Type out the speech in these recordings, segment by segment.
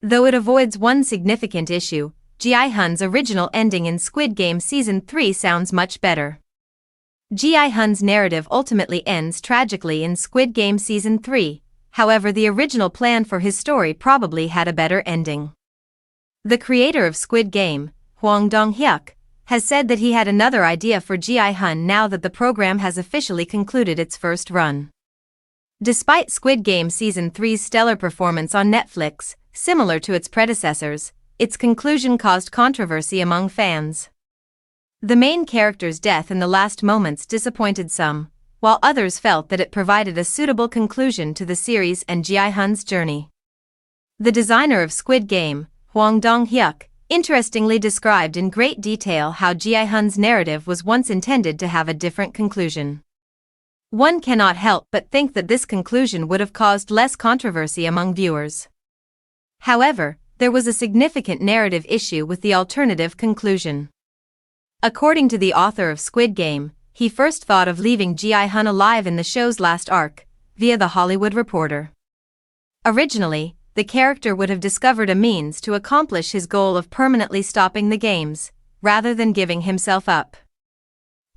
Though it avoids one significant issue, Gi-hun's original ending in Squid Game Season 3 sounds much better. Gi-hun's narrative ultimately ends tragically in Squid Game Season 3, however the original plan for his story probably had a better ending. The creator of Squid Game, Hwang Dong-hyuk, has said that he had another idea for Gi-hun now that the program has officially concluded its first run. Despite Squid Game Season 3's stellar performance on Netflix, similar to its predecessors, its conclusion caused controversy among fans. The main character's death in the last moments disappointed some, while others felt that it provided a suitable conclusion to the series and Gi-hun's journey. The designer of Squid Game, Hwang Dong-hyuk, interestingly described in great detail how Gi-hun's narrative was once intended to have a different conclusion. One cannot help but think that this conclusion would have caused less controversy among viewers. However, there was a significant narrative issue with the alternative conclusion. According to the author of Squid Game, he first thought of leaving Gi-hun alive in the show's last arc, via The Hollywood Reporter. Originally, the character would have discovered a means to accomplish his goal of permanently stopping the games, rather than giving himself up.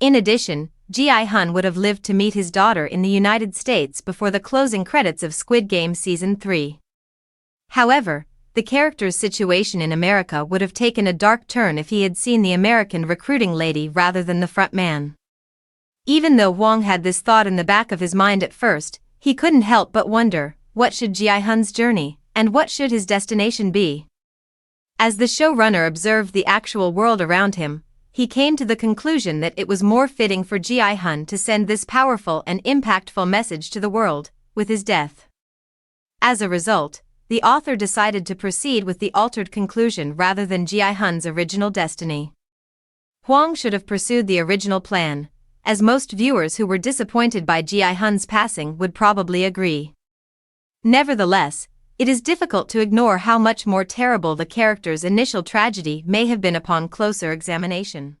In addition, Gi-hun would have lived to meet his daughter in the United States before the closing credits of Squid Game Season 3. However, the character's situation in America would have taken a dark turn if he had seen the American recruiting lady rather than the front man. Even though Hwang had this thought in the back of his mind at first, he couldn't help but wonder, what should Gi-hun's journey, and what should his destination be? As the showrunner observed the actual world around him, he came to the conclusion that it was more fitting for Gi-hun to send this powerful and impactful message to the world, with his death. As a result, the author decided to proceed with the altered conclusion rather than Gi-hun's original destiny. Hwang should have pursued the original plan, as most viewers who were disappointed by Gi-hun's passing would probably agree. Nevertheless, it is difficult to ignore how much more terrible the character's initial tragedy may have been upon closer examination.